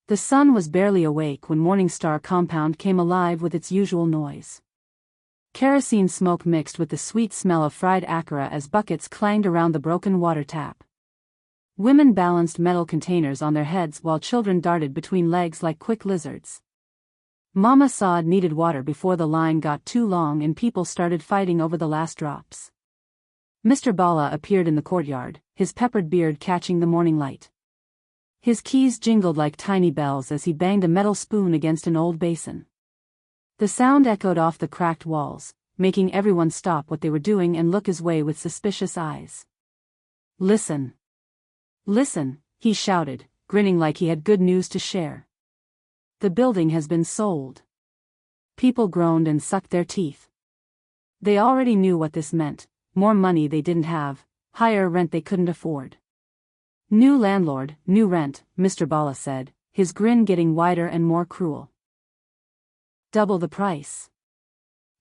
The sun was barely awake when Morningstar compound came alive with its usual noise. Kerosene smoke mixed with the sweet smell of fried akara as buckets clanged around the broken water tap. Women balanced metal containers on their heads while children darted between legs like quick lizards. Mama Saad needed water before the line got too long and people started fighting over the last drops. Mr. Bala appeared in the courtyard, his peppered beard catching the morning light. His keys jingled like tiny bells as he banged a metal spoon against an old basin. The sound echoed off the cracked walls, making everyone stop what they were doing and look his way with suspicious eyes. "Listen. Listen," he shouted, grinning like he had good news to share. "The building has been sold." People groaned and sucked their teeth. They already knew what this meant: more money they didn't have, higher rent they couldn't afford. "New landlord, new rent," Mr. Bala said, his grin getting wider and more cruel. "Double the price."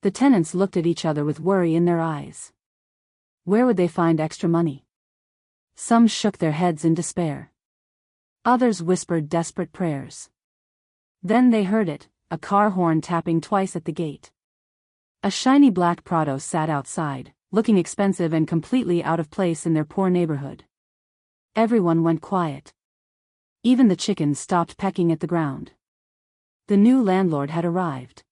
The tenants looked at each other with worry in their eyes. Where would they find extra money? Some shook their heads in despair. Others whispered desperate prayers. Then they heard it, a car horn tapping twice at the gate. A shiny black Prado sat outside, looking expensive and completely out of place in their poor neighborhood. Everyone went quiet. Even the chickens stopped pecking at the ground. The new landlord had arrived.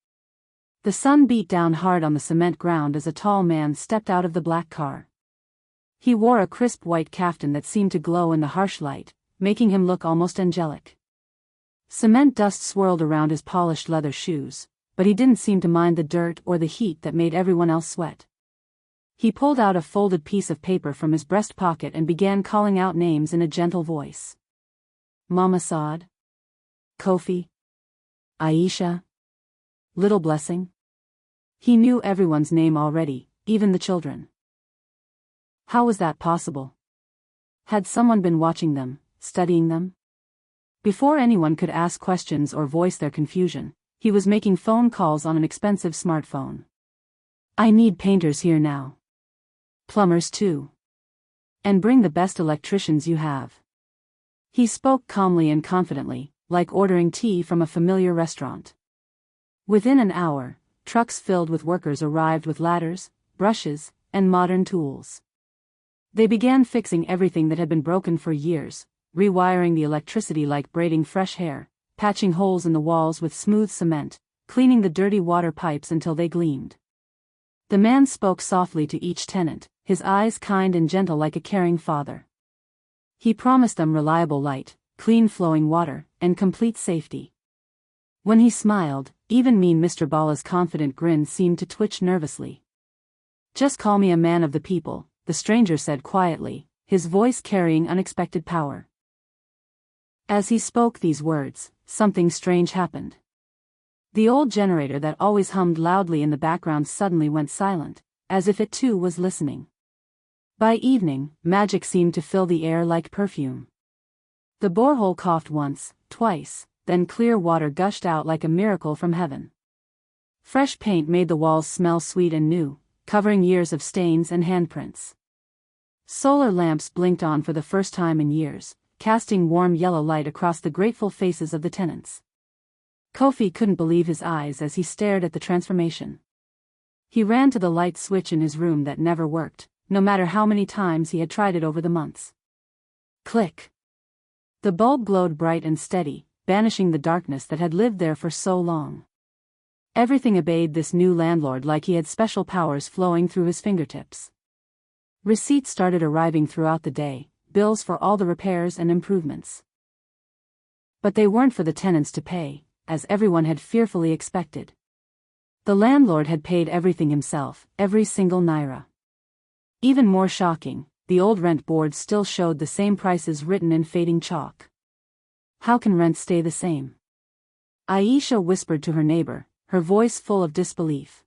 The sun beat down hard on the cement ground as a tall man stepped out of the black car. He wore a crisp white kaftan that seemed to glow in the harsh light, making him look almost angelic. Cement dust swirled around his polished leather shoes, but he didn't seem to mind the dirt or the heat that made everyone else sweat. He pulled out a folded piece of paper from his breast pocket and began calling out names in a gentle voice. Mama Saad. Kofi. Aisha. Little Blessing. He knew everyone's name already, even the children. How was that possible? Had someone been watching them, studying them? Before anyone could ask questions or voice their confusion, he was making phone calls on an expensive smartphone. "I need painters here now. Plumbers too. And bring the best electricians you have." He spoke calmly and confidently, like ordering tea from a familiar restaurant. Within an hour, trucks filled with workers arrived with ladders, brushes, and modern tools. They began fixing everything that had been broken for years, rewiring the electricity like braiding fresh hair, patching holes in the walls with smooth cement, cleaning the dirty water pipes until they gleamed. The man spoke softly to each tenant, his eyes kind and gentle like a caring father. He promised them reliable light, clean flowing water, and complete safety. When he smiled, even mean Mr. Bala's confident grin seemed to twitch nervously. "Just call me a man of the people," the stranger said quietly, his voice carrying unexpected power. As he spoke these words, something strange happened. The old generator that always hummed loudly in the background suddenly went silent, as if it too was listening. By evening, magic seemed to fill the air like perfume. The borehole coughed once, twice, then clear water gushed out like a miracle from heaven. Fresh paint made the walls smell sweet and new, covering years of stains and handprints. Solar lamps blinked on for the first time in years, casting warm yellow light across the grateful faces of the tenants. Kofi couldn't believe his eyes as he stared at the transformation. He ran to the light switch in his room that never worked, no matter how many times he had tried it over the months. Click. The bulb glowed bright and steady, banishing the darkness that had lived there for so long. Everything obeyed this new landlord like he had special powers flowing through his fingertips. Receipts started arriving throughout the day, bills for all the repairs and improvements. But they weren't for the tenants to pay, as everyone had fearfully expected. The landlord had paid everything himself, every single naira. Even more shocking, the old rent board still showed the same prices written in fading chalk. How can rent stay the same? Aisha whispered to her neighbor, her voice full of disbelief.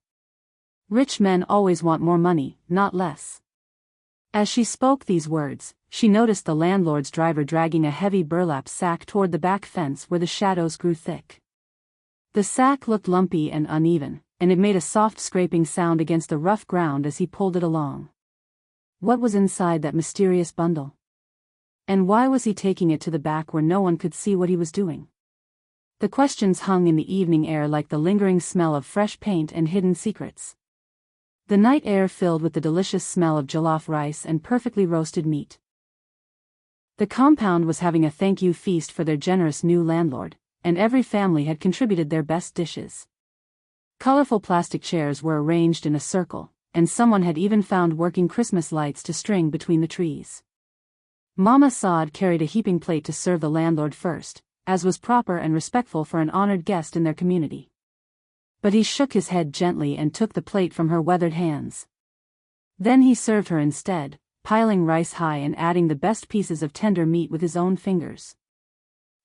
Rich men always want more money, not less. As she spoke these words, she noticed the landlord's driver dragging a heavy burlap sack toward the back fence where the shadows grew thick. The sack looked lumpy and uneven, and it made a soft scraping sound against the rough ground as he pulled it along. What was inside that mysterious bundle? And why was he taking it to the back where no one could see what he was doing? The questions hung in the evening air like the lingering smell of fresh paint and hidden secrets. The night air filled with the delicious smell of jollof rice and perfectly roasted meat. The compound was having a thank you feast for their generous new landlord, and every family had contributed their best dishes. Colorful plastic chairs were arranged in a circle, and someone had even found working Christmas lights to string between the trees. Mama Saad carried a heaping plate to serve the landlord first, as was proper and respectful for an honored guest in their community. But he shook his head gently and took the plate from her weathered hands. Then he served her instead, piling rice high and adding the best pieces of tender meat with his own fingers.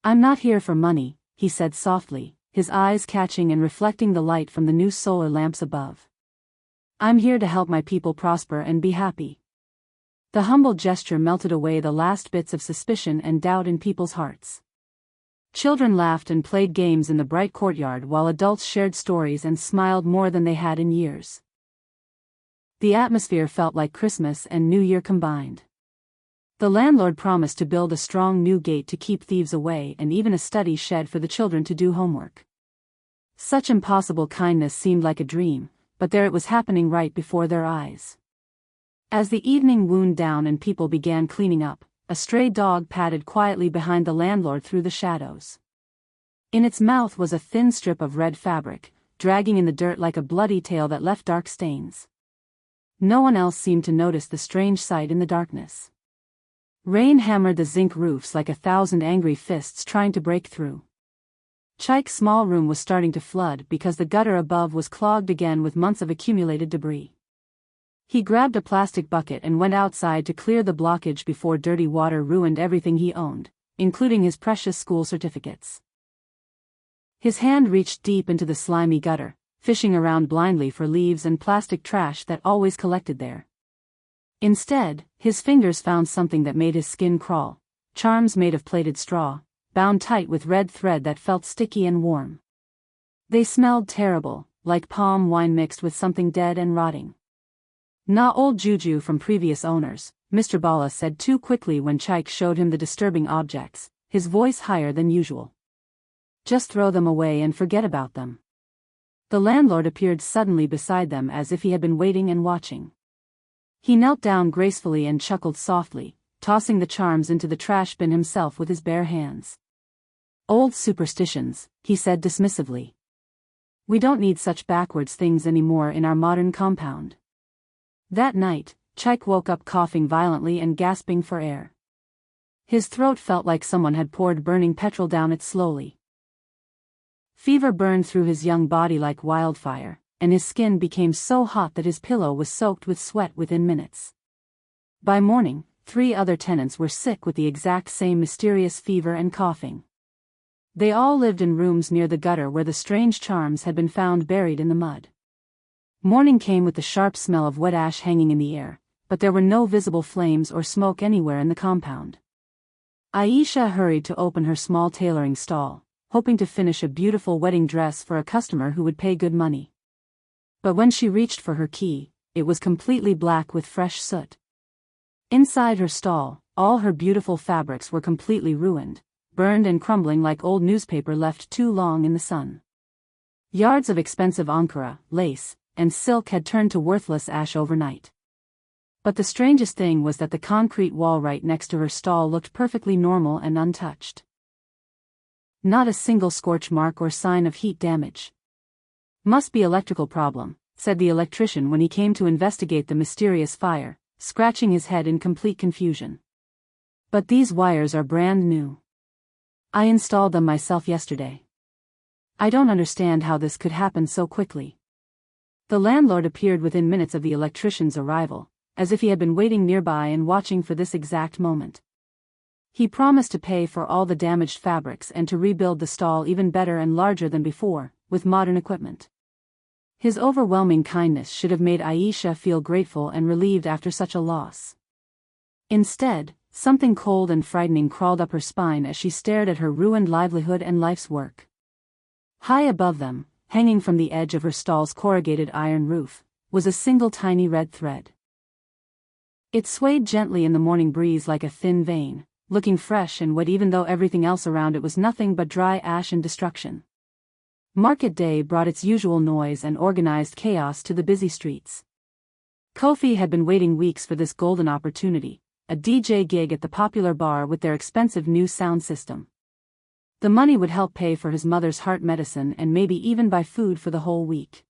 "I'm not here for money," he said softly, his eyes catching and reflecting the light from the new solar lamps above. "I'm here to help my people prosper and be happy." The humble gesture melted away the last bits of suspicion and doubt in people's hearts. Children laughed and played games in the bright courtyard while adults shared stories and smiled more than they had in years. The atmosphere felt like Christmas and New Year combined. The landlord promised to build a strong new gate to keep thieves away and even a study shed for the children to do homework. Such impossible kindness seemed like a dream, but there it was happening right before their eyes. As the evening wound down and people began cleaning up, a stray dog padded quietly behind the landlord through the shadows. In its mouth was a thin strip of red fabric, dragging in the dirt like a bloody tail that left dark stains. No one else seemed to notice the strange sight in the darkness. Rain hammered the zinc roofs like 1,000 angry fists trying to break through. Chaik's small room was starting to flood because the gutter above was clogged again with months of accumulated debris. He grabbed a plastic bucket and went outside to clear the blockage before dirty water ruined everything he owned, including his precious school certificates. His hand reached deep into the slimy gutter, fishing around blindly for leaves and plastic trash that always collected there. Instead, his fingers found something that made his skin crawl: charms made of plaited straw, bound tight with red thread that felt sticky and warm. They smelled terrible, like palm wine mixed with something dead and rotting. "Not old juju from previous owners," Mr. Bala said too quickly when Chaik showed him the disturbing objects, his voice higher than usual. "Just throw them away and forget about them." The landlord appeared suddenly beside them as if he had been waiting and watching. He knelt down gracefully and chuckled softly, tossing the charms into the trash bin himself with his bare hands. "Old superstitions," he said dismissively. "We don't need such backwards things anymore in our modern compound." That night, Chaik woke up coughing violently and gasping for air. His throat felt like someone had poured burning petrol down it slowly. Fever burned through his young body like wildfire, and his skin became so hot that his pillow was soaked with sweat within minutes. By morning, 3 other tenants were sick with the exact same mysterious fever and coughing. They all lived in rooms near the gutter where the strange charms had been found buried in the mud. Morning came with the sharp smell of wet ash hanging in the air, but there were no visible flames or smoke anywhere in the compound. Aisha hurried to open her small tailoring stall, hoping to finish a beautiful wedding dress for a customer who would pay good money. But when she reached for her key, it was completely black with fresh soot. Inside her stall, all her beautiful fabrics were completely ruined, burned and crumbling like old newspaper left too long in the sun. Yards of expensive ankara, lace, and silk had turned to worthless ash overnight. But the strangest thing was that the concrete wall right next to her stall looked perfectly normal and untouched. Not a single scorch mark or sign of heat damage. "Must be electrical problem," said the electrician when he came to investigate the mysterious fire, scratching his head in complete confusion. "But these wires are brand new. I installed them myself yesterday. I don't understand how this could happen so quickly." The landlord appeared within minutes of the electrician's arrival, as if he had been waiting nearby and watching for this exact moment. He promised to pay for all the damaged fabrics and to rebuild the stall even better and larger than before, with modern equipment. His overwhelming kindness should have made Aisha feel grateful and relieved after such a loss. Instead, something cold and frightening crawled up her spine as she stared at her ruined livelihood and life's work. High above them, hanging from the edge of her stall's corrugated iron roof, was a single tiny red thread. It swayed gently in the morning breeze like a thin vein, looking fresh and wet even though everything else around it was nothing but dry ash and destruction. Market day brought its usual noise and organized chaos to the busy streets. Kofi had been waiting weeks for this golden opportunity, a DJ gig at the popular bar with their expensive new sound system. The money would help pay for his mother's heart medicine and maybe even buy food for the whole week.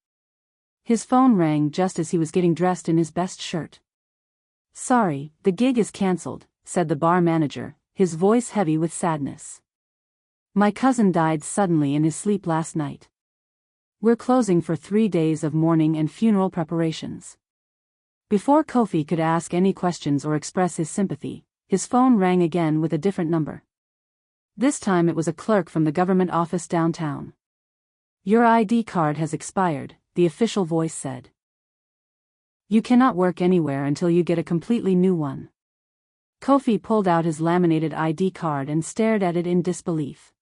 His phone rang just as he was getting dressed in his best shirt. "Sorry, the gig is cancelled," said the bar manager, his voice heavy with sadness. "My cousin died suddenly in his sleep last night. We're closing for 3 days of mourning and funeral preparations." Before Kofi could ask any questions or express his sympathy, his phone rang again with a different number. This time it was a clerk from the government office downtown. "Your ID card has expired," the official voice said. "You cannot work anywhere until you get a completely new one." Kofi pulled out his laminated ID card and stared at it in disbelief.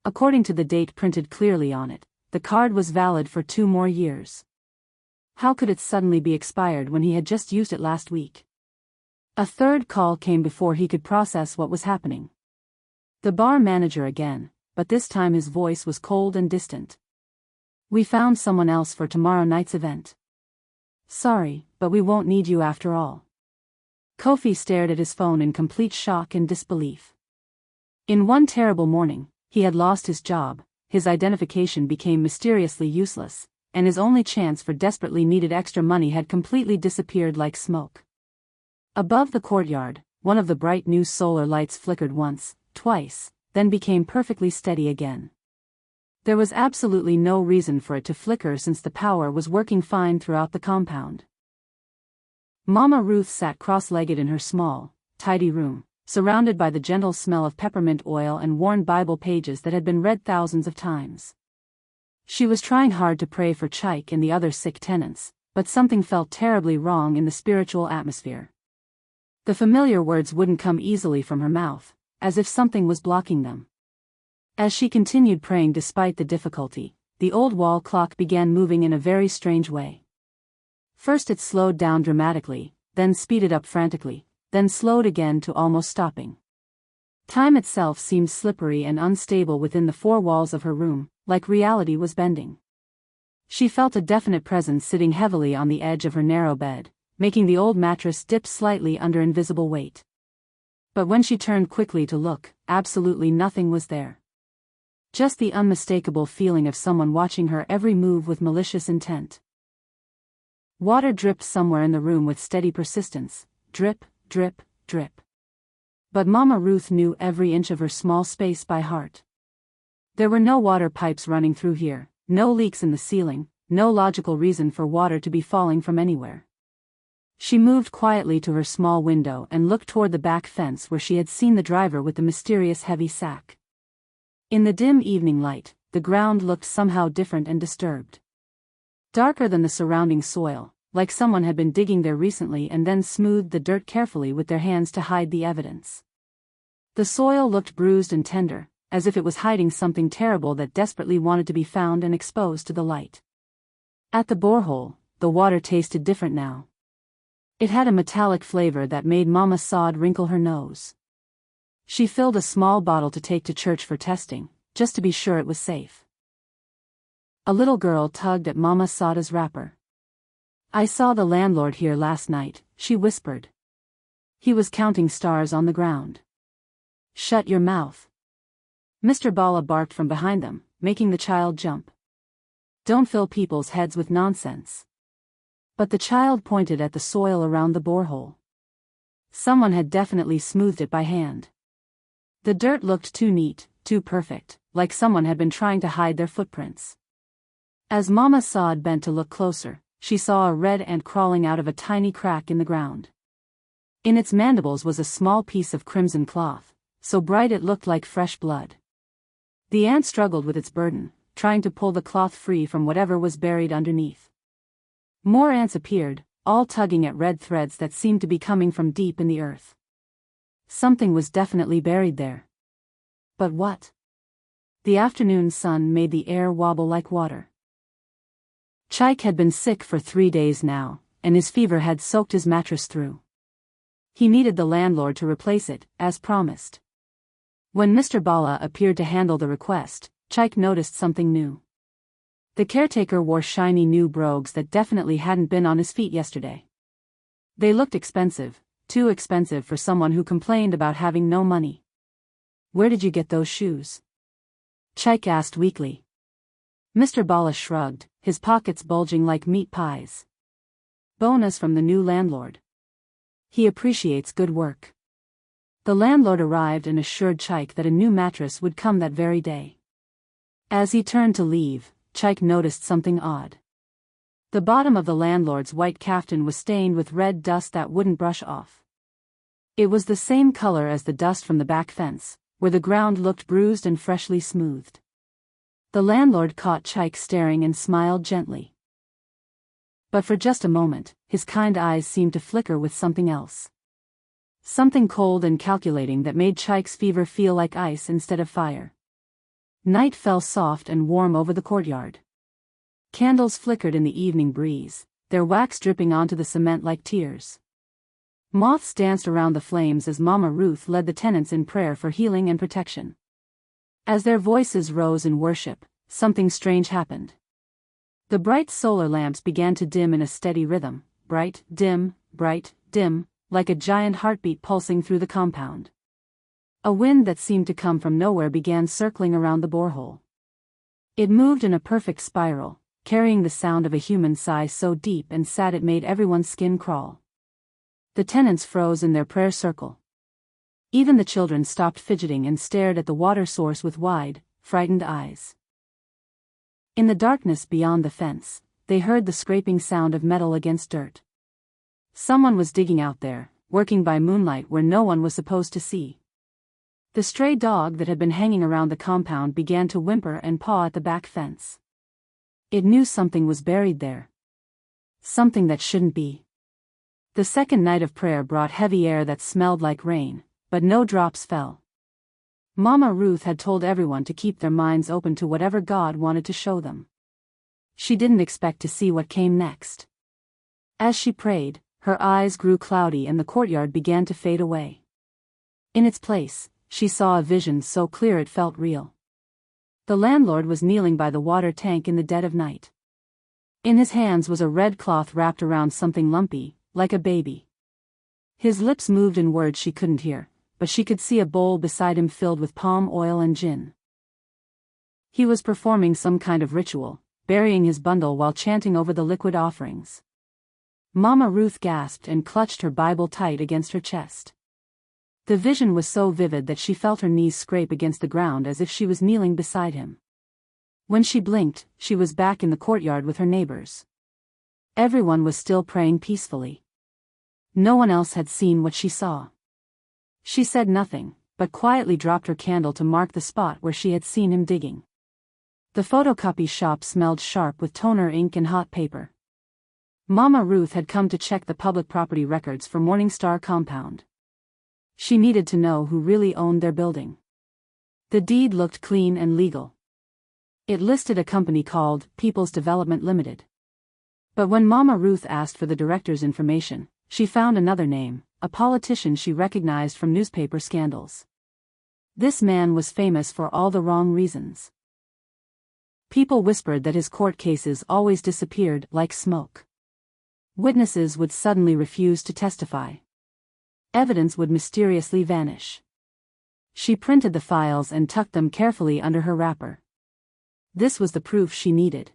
According to the date printed clearly on it, the card was valid for 2 more years. How could it suddenly be expired when he had just used it last week? A third call came before he could process what was happening. The bar manager again, but this time his voice was cold and distant. "We found someone else for tomorrow night's event. Sorry, but we won't need you after all." Kofi stared at his phone in complete shock and disbelief. In one terrible morning, he had lost his job, his identification became mysteriously useless, and his only chance for desperately needed extra money had completely disappeared like smoke. Above the courtyard, one of the bright new solar lights flickered once, twice, then became perfectly steady again. There was absolutely no reason for it to flicker since the power was working fine throughout the compound. Mama Ruth sat cross-legged in her small, tidy room, surrounded by the gentle smell of peppermint oil and worn Bible pages that had been read thousands of times. She was trying hard to pray for Chaik and the other sick tenants, but something felt terribly wrong in the spiritual atmosphere. The familiar words wouldn't come easily from her mouth, as if something was blocking them. As she continued praying despite the difficulty, the old wall clock began moving in a very strange way. First it slowed down dramatically, then speeded up frantically, then slowed again to almost stopping. Time itself seemed slippery and unstable within the 4 walls of her room, like reality was bending. She felt a definite presence sitting heavily on the edge of her narrow bed, making the old mattress dip slightly under invisible weight. But when she turned quickly to look, absolutely nothing was there. Just the unmistakable feeling of someone watching her every move with malicious intent. Water dripped somewhere in the room with steady persistence, drip, drip, drip. But Mama Ruth knew every inch of her small space by heart. There were no water pipes running through here, no leaks in the ceiling, no logical reason for water to be falling from anywhere. She moved quietly to her small window and looked toward the back fence where she had seen the driver with the mysterious heavy sack. In the dim evening light, the ground looked somehow different and disturbed. Darker than the surrounding soil, like someone had been digging there recently and then smoothed the dirt carefully with their hands to hide the evidence. The soil looked bruised and tender, as if it was hiding something terrible that desperately wanted to be found and exposed to the light. At the borehole, the water tasted different now. It had a metallic flavor that made Mama Sod wrinkle her nose. She filled a small bottle to take to church for testing, just to be sure it was safe. A little girl tugged at Mama Sada's wrapper. "I saw the landlord here last night," she whispered. "He was counting stars on the ground." "Shut your mouth." Mr. Bala barked from behind them, making the child jump. "Don't fill people's heads with nonsense." But the child pointed at the soil around the borehole. Someone had definitely smoothed it by hand. The dirt looked too neat, too perfect, like someone had been trying to hide their footprints. As Mama Sod bent to look closer, she saw a red ant crawling out of a tiny crack in the ground. In its mandibles was a small piece of crimson cloth, so bright it looked like fresh blood. The ant struggled with its burden, trying to pull the cloth free from whatever was buried underneath. More ants appeared, all tugging at red threads that seemed to be coming from deep in the earth. Something was definitely buried there. But what? The afternoon sun made the air wobble like water. Chaik had been sick for 3 days now, and his fever had soaked his mattress through. He needed the landlord to replace it, as promised. When Mr. Bala appeared to handle the request, Chike noticed something new. The caretaker wore shiny new brogues that definitely hadn't been on his feet yesterday. They looked expensive, too expensive for someone who complained about having no money. "Where did you get those shoes?" Chike asked weakly. Mr. Bala shrugged, his pockets bulging like meat pies. "Bonus from the new landlord. He appreciates good work." The landlord arrived and assured Chike that a new mattress would come that very day. As he turned to leave, Chike noticed something odd. The bottom of the landlord's white kaftan was stained with red dust that wouldn't brush off. It was the same color as the dust from the back fence, where the ground looked bruised and freshly smoothed. The landlord caught Chike staring and smiled gently. But for just a moment, his kind eyes seemed to flicker with something else. Something cold and calculating that made Chike's fever feel like ice instead of fire. Night fell soft and warm over the courtyard. Candles flickered in the evening breeze, their wax dripping onto the cement like tears. Moths danced around the flames as Mama Ruth led the tenants in prayer for healing and protection. As their voices rose in worship, something strange happened. The bright solar lamps began to dim in a steady rhythm, bright, dim, like a giant heartbeat pulsing through the compound. A wind that seemed to come from nowhere began circling around the borehole. It moved in a perfect spiral, carrying the sound of a human sigh so deep and sad it made everyone's skin crawl. The tenants froze in their prayer circle. Even the children stopped fidgeting and stared at the water source with wide, frightened eyes. In the darkness beyond the fence, they heard the scraping sound of metal against dirt. Someone was digging out there, working by moonlight where no one was supposed to see. The stray dog that had been hanging around the compound began to whimper and paw at the back fence. It knew something was buried there. Something that shouldn't be. The second night of prayer brought heavy air that smelled like rain, but no drops fell. Mama Ruth had told everyone to keep their minds open to whatever God wanted to show them. She didn't expect to see what came next. As she prayed, her eyes grew cloudy and the courtyard began to fade away. In its place, she saw a vision so clear it felt real. The landlord was kneeling by the water tank in the dead of night. In his hands was a red cloth wrapped around something lumpy, like a baby. His lips moved in words she couldn't hear, but she could see a bowl beside him filled with palm oil and gin. He was performing some kind of ritual, burying his bundle while chanting over the liquid offerings. Mama Ruth gasped and clutched her Bible tight against her chest. The vision was so vivid that she felt her knees scrape against the ground as if she was kneeling beside him. When she blinked, she was back in the courtyard with her neighbors. Everyone was still praying peacefully. No one else had seen what she saw. She said nothing, but quietly dropped her candle to mark the spot where she had seen him digging. The photocopy shop smelled sharp with toner ink and hot paper. Mama Ruth had come to check the public property records for Morningstar Compound. She needed to know who really owned their building. The deed looked clean and legal. It listed a company called People's Development Limited. But when Mama Ruth asked for the director's information, she found another name, a politician she recognized from newspaper scandals. This man was famous for all the wrong reasons. People whispered that his court cases always disappeared like smoke. Witnesses would suddenly refuse to testify. Evidence would mysteriously vanish. She printed the files and tucked them carefully under her wrapper. This was the proof she needed.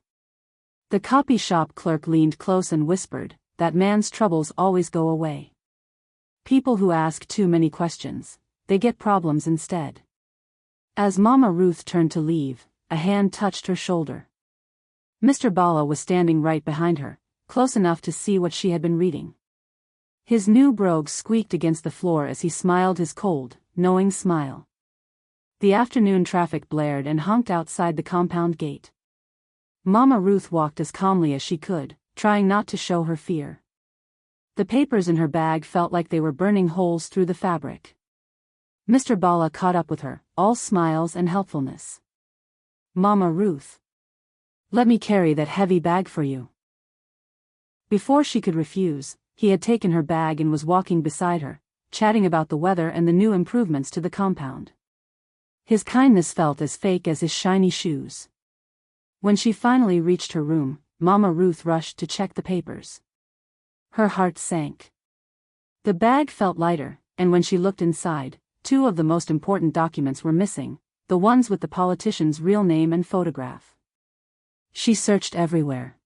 The copy shop clerk leaned close and whispered, "That man's troubles always go away. People who ask too many questions, they get problems instead." As Mama Ruth turned to leave, a hand touched her shoulder. Mr. Bala was standing right behind her, close enough to see what she had been reading. His new brogue squeaked against the floor as he smiled his cold, knowing smile. The afternoon traffic blared and honked outside the compound gate. Mama Ruth walked as calmly as she could, trying not to show her fear. The papers in her bag felt like they were burning holes through the fabric. Mr. Bala caught up with her, all smiles and helpfulness. "Mama Ruth. Let me carry that heavy bag for you." Before she could refuse, he had taken her bag and was walking beside her, chatting about the weather and the new improvements to the compound. His kindness felt as fake as his shiny shoes. When she finally reached her room, Mama Ruth rushed to check the papers. Her heart sank. The bag felt lighter, and when she looked inside, two of the most important documents were missing, the ones with the politician's real name and photograph. She searched everywhere.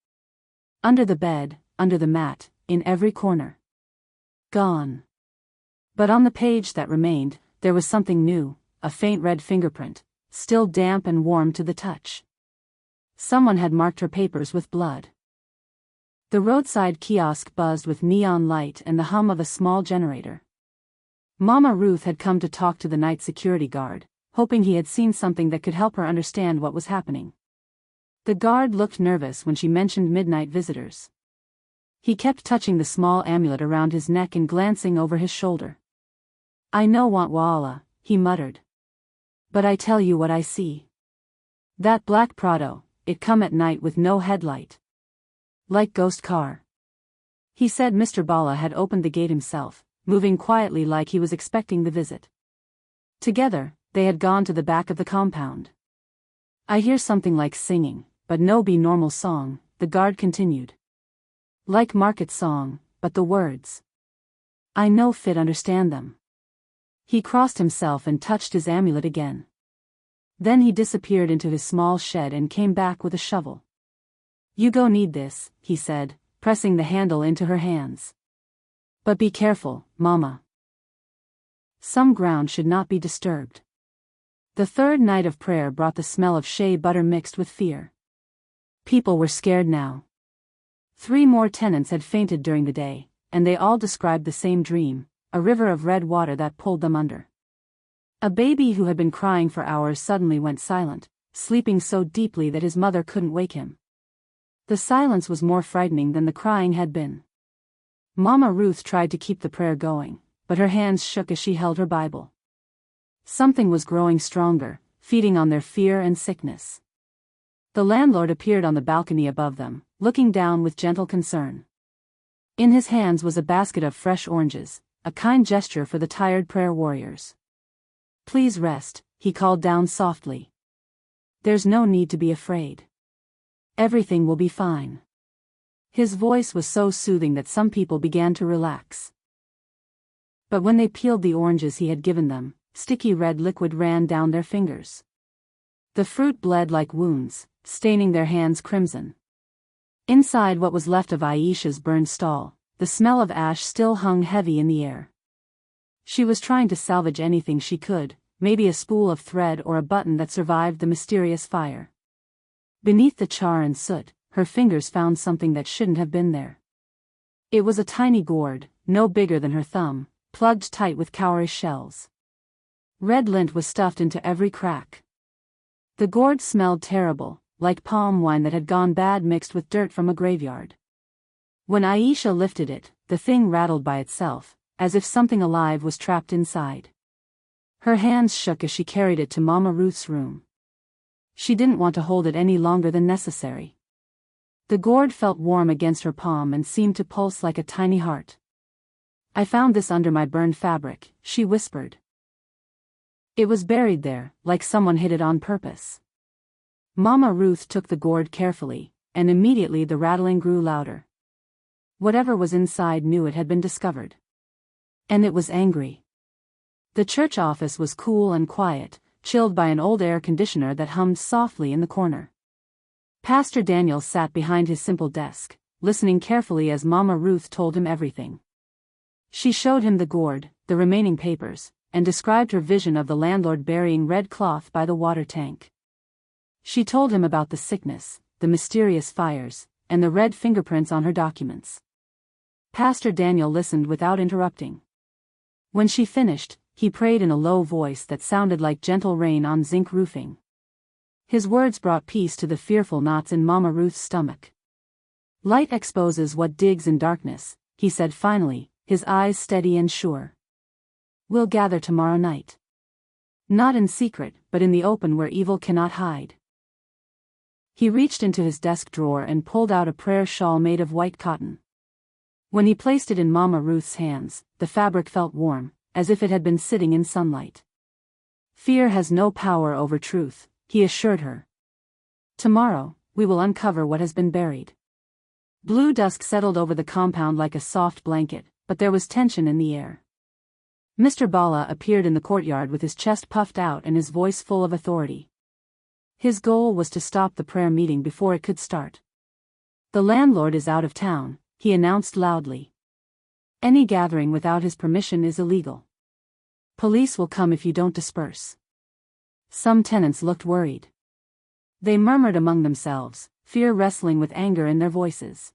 Under the bed, under the mat, in every corner. Gone. But on the page that remained, there was something new, a faint red fingerprint, still damp and warm to the touch. Someone had marked her papers with blood. The roadside kiosk buzzed with neon light and the hum of a small generator. Mama Ruth had come to talk to the night security guard, hoping he had seen something that could help her understand what was happening. The guard looked nervous when she mentioned midnight visitors. He kept touching the small amulet around his neck and glancing over his shoulder. "I know want Walla," he muttered. "But I tell you what I see. That black Prado, it come at night with no headlight. Like ghost car." He said Mr. Bala had opened the gate himself, moving quietly like he was expecting the visit. Together, they had gone to the back of the compound. "I hear something like singing, but no be normal song," the guard continued. "Like market song, but the words. I no fit understand them." He crossed himself and touched his amulet again. Then he disappeared into his small shed and came back with a shovel. "You go need this," he said, pressing the handle into her hands. "But be careful, Mama. Some ground should not be disturbed." The third night of prayer brought the smell of shea butter mixed with fear. People were scared now. 3 more tenants had fainted during the day, and they all described the same dream, a river of red water that pulled them under. A baby who had been crying for hours suddenly went silent, sleeping so deeply that his mother couldn't wake him. The silence was more frightening than the crying had been. Mama Ruth tried to keep the prayer going, but her hands shook as she held her Bible. Something was growing stronger, feeding on their fear and sickness. The landlord appeared on the balcony above them, looking down with gentle concern. In his hands was a basket of fresh oranges, a kind gesture for the tired prayer warriors. "Please rest," he called down softly. "There's no need to be afraid. Everything will be fine." His voice was so soothing that some people began to relax. But when they peeled the oranges he had given them, sticky red liquid ran down their fingers. The fruit bled like wounds, staining their hands crimson. Inside what was left of Aisha's burned stall, the smell of ash still hung heavy in the air. She was trying to salvage anything she could, maybe a spool of thread or a button that survived the mysterious fire. Beneath the char and soot, her fingers found something that shouldn't have been there. It was a tiny gourd, no bigger than her thumb, plugged tight with cowrie shells. Red lint was stuffed into every crack. The gourd smelled terrible, like palm wine that had gone bad mixed with dirt from a graveyard. When Aisha lifted it, the thing rattled by itself, as if something alive was trapped inside. Her hands shook as she carried it to Mama Ruth's room. She didn't want to hold it any longer than necessary. The gourd felt warm against her palm and seemed to pulse like a tiny heart. "I found this under my burned fabric," she whispered. It was buried there, like someone hid it on purpose. Mama Ruth took the gourd carefully, and immediately the rattling grew louder. Whatever was inside knew it had been discovered. And it was angry. The church office was cool and quiet, chilled by an old air conditioner that hummed softly in the corner. Pastor Daniel sat behind his simple desk, listening carefully as Mama Ruth told him everything. She showed him the gourd, the remaining papers, and described her vision of the landlord burying red cloth by the water tank. She told him about the sickness, the mysterious fires, and the red fingerprints on her documents. Pastor Daniel listened without interrupting. When she finished, he prayed in a low voice that sounded like gentle rain on zinc roofing. His words brought peace to the fearful knots in Mama Ruth's stomach. "Light exposes what digs in darkness," he said finally, his eyes steady and sure. "We'll gather tomorrow night. Not in secret, but in the open where evil cannot hide." He reached into his desk drawer and pulled out a prayer shawl made of white cotton. When he placed it in Mama Ruth's hands, the fabric felt warm, as if it had been sitting in sunlight. Fear has no power over truth, he assured her. Tomorrow, we will uncover what has been buried. Blue dusk settled over the compound like a soft blanket, but there was tension in the air. Mr. Bala appeared in the courtyard with his chest puffed out and his voice full of authority. His goal was to stop the prayer meeting before it could start. The landlord is out of town, he announced loudly. Any gathering without his permission is illegal. Police will come if you don't disperse. Some tenants looked worried. They murmured among themselves, fear wrestling with anger in their voices.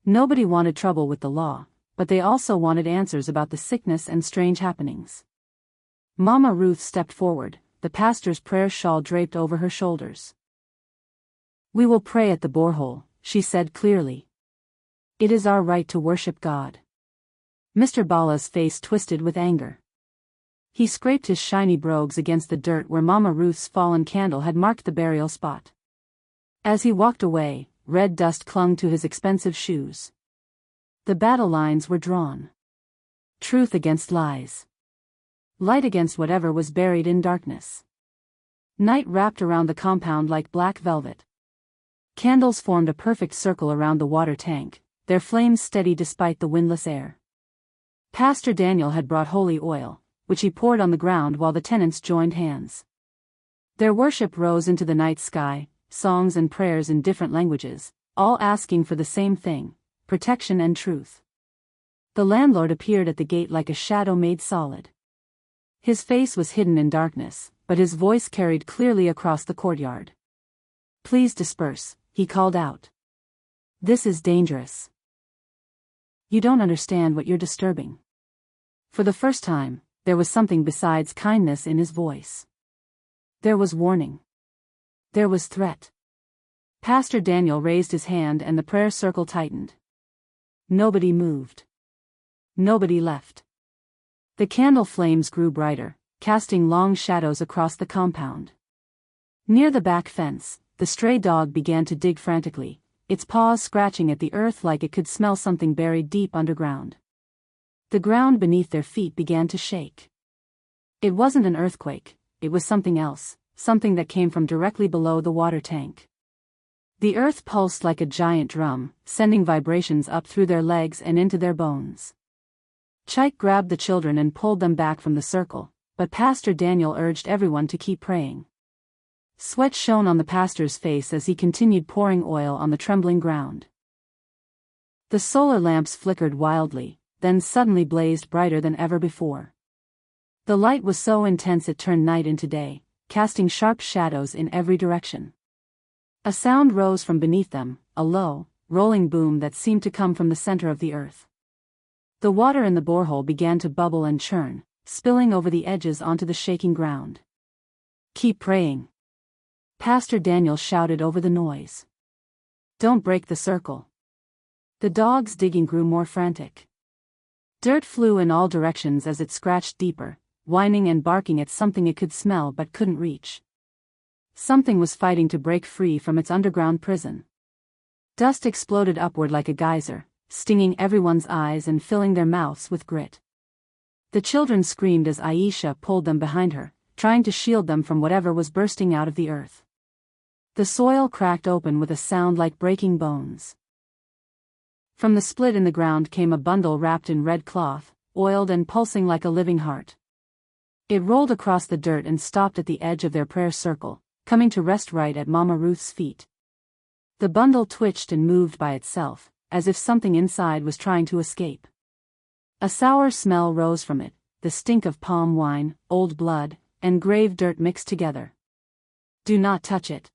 Nobody wanted trouble with the law, but they also wanted answers about the sickness and strange happenings. Mama Ruth stepped forward, the pastor's prayer shawl draped over her shoulders. We will pray at the borehole, she said clearly. It is our right to worship God. Mr. Bala's face twisted with anger. He scraped his shiny brogues against the dirt where Mama Ruth's fallen candle had marked the burial spot. As he walked away, red dust clung to his expensive shoes. The battle lines were drawn. Truth against lies. Light against whatever was buried in darkness. Night wrapped around the compound like black velvet. Candles formed a perfect circle around the water tank, their flames steady despite the windless air. Pastor Daniel had brought holy oil, which he poured on the ground while the tenants joined hands. Their worship rose into the night sky, songs and prayers in different languages, all asking for the same thing, protection and truth. The landlord appeared at the gate like a shadow made solid. His face was hidden in darkness, but his voice carried clearly across the courtyard. Please disperse, he called out. This is dangerous. You don't understand what you're disturbing. For the first time, there was something besides kindness in his voice. There was warning. There was threat. Pastor Daniel raised his hand and the prayer circle tightened. Nobody moved. Nobody left. The candle flames grew brighter, casting long shadows across the compound. Near the back fence, the stray dog began to dig frantically, its paws scratching at the earth like it could smell something buried deep underground. The ground beneath their feet began to shake. It wasn't an earthquake, it was something else, something that came from directly below the water tank. The earth pulsed like a giant drum, sending vibrations up through their legs and into their bones. Chike grabbed the children and pulled them back from the circle, but Pastor Daniel urged everyone to keep praying. Sweat shone on the pastor's face as he continued pouring oil on the trembling ground. The solar lamps flickered wildly, then suddenly blazed brighter than ever before. The light was so intense it turned night into day, casting sharp shadows in every direction. A sound rose from beneath them, a low, rolling boom that seemed to come from the center of the earth. The water in the borehole began to bubble and churn, spilling over the edges onto the shaking ground. Keep praying. Pastor Daniel shouted over the noise. Don't break the circle. The dog's digging grew more frantic. Dirt flew in all directions as it scratched deeper, whining and barking at something it could smell but couldn't reach. Something was fighting to break free from its underground prison. Dust exploded upward like a geyser, stinging everyone's eyes and filling their mouths with grit. The children screamed as Aisha pulled them behind her, trying to shield them from whatever was bursting out of the earth. The soil cracked open with a sound like breaking bones. From the split in the ground came a bundle wrapped in red cloth, oiled and pulsing like a living heart. It rolled across the dirt and stopped at the edge of their prayer circle, coming to rest right at Mama Ruth's feet. The bundle twitched and moved by itself, as if something inside was trying to escape. A sour smell rose from it, the stink of palm wine, old blood, and grave dirt mixed together. Do not touch it.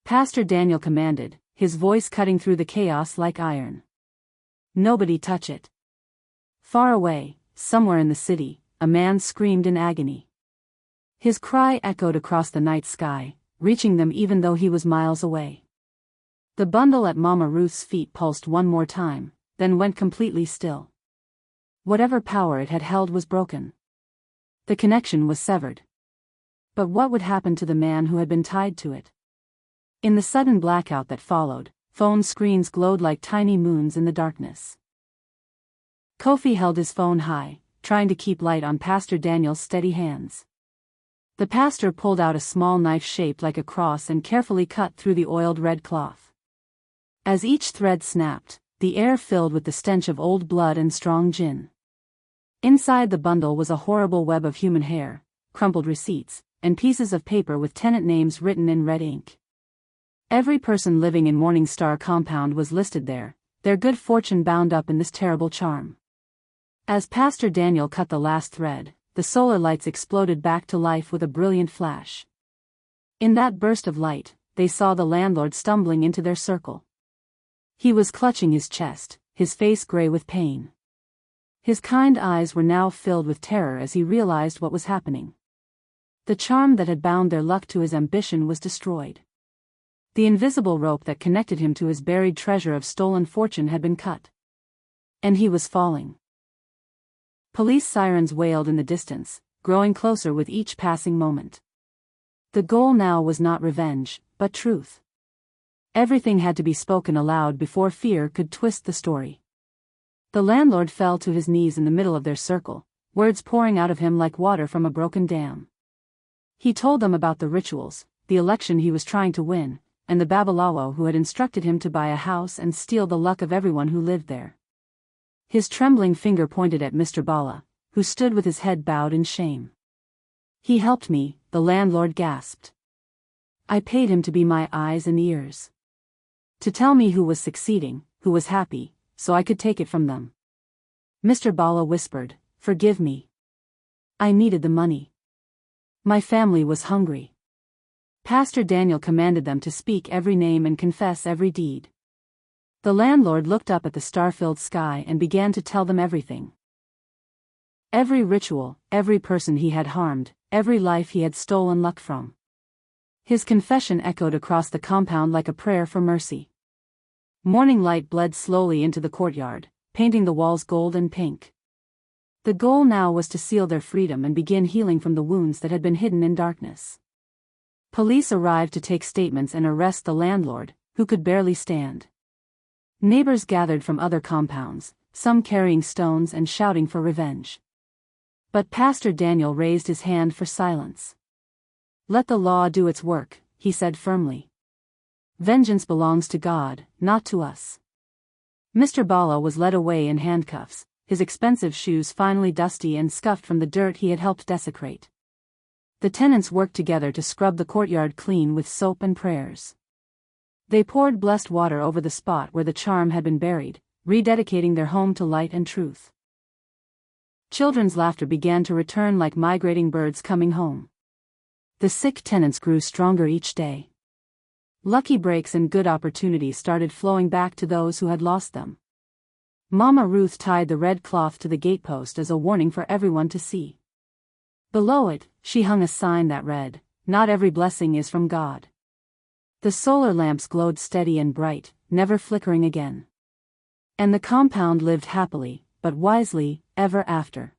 Pastor Daniel commanded, his voice cutting through the chaos like iron. Nobody touch it. Far away, somewhere in the city, a man screamed in agony. His cry echoed across the night sky, reaching them even though he was miles away. The bundle at Mama Ruth's feet pulsed one more time, then went completely still. Whatever power it had held was broken. The connection was severed. But what would happen to the man who had been tied to it? In the sudden blackout that followed, phone screens glowed like tiny moons in the darkness. Kofi held his phone high, trying to keep light on Pastor Daniel's steady hands. The pastor pulled out a small knife shaped like a cross and carefully cut through the oiled red cloth. As each thread snapped, the air filled with the stench of old blood and strong gin. Inside the bundle was a horrible web of human hair, crumpled receipts, and pieces of paper with tenant names written in red ink. Every person living in Morning Star compound was listed there, their good fortune bound up in this terrible charm. As Pastor Daniel cut the last thread, the solar lights exploded back to life with a brilliant flash. In that burst of light, they saw the landlord stumbling into their circle. He was clutching his chest, his face gray with pain. His kind eyes were now filled with terror as he realized what was happening. The charm that had bound their luck to his ambition was destroyed. The invisible rope that connected him to his buried treasure of stolen fortune had been cut. And he was falling. Police sirens wailed in the distance, growing closer with each passing moment. The goal now was not revenge, but truth. Everything had to be spoken aloud before fear could twist the story. The landlord fell to his knees in the middle of their circle, words pouring out of him like water from a broken dam. He told them about the rituals, the election he was trying to win, and the Babalawo who had instructed him to buy a house and steal the luck of everyone who lived there. His trembling finger pointed at Mr. Bala, who stood with his head bowed in shame. "He helped me," the landlord gasped. "I paid him to be my eyes and ears. To tell me who was succeeding, who was happy, so I could take it from them." Mr. Bala whispered, "Forgive me. I needed the money. My family was hungry." Pastor Daniel commanded them to speak every name and confess every deed. The landlord looked up at the star-filled sky and began to tell them everything. Every ritual, every person he had harmed, every life he had stolen luck from. His confession echoed across the compound like a prayer for mercy. Morning light bled slowly into the courtyard, painting the walls gold and pink. The goal now was to seal their freedom and begin healing from the wounds that had been hidden in darkness. Police arrived to take statements and arrest the landlord, who could barely stand. Neighbors gathered from other compounds, some carrying stones and shouting for revenge. But Pastor Daniel raised his hand for silence. "Let the law do its work," he said firmly. "Vengeance belongs to God, not to us." Mr. Bala was led away in handcuffs, his expensive shoes finally dusty and scuffed from the dirt he had helped desecrate. The tenants worked together to scrub the courtyard clean with soap and prayers. They poured blessed water over the spot where the charm had been buried, rededicating their home to light and truth. Children's laughter began to return like migrating birds coming home. The sick tenants grew stronger each day. Lucky breaks and good opportunities started flowing back to those who had lost them. Mama Ruth tied the red cloth to the gatepost as a warning for everyone to see. Below it, she hung a sign that read, "Not every blessing is from God." The solar lamps glowed steady and bright, never flickering again. And the compound lived happily, but wisely, ever after.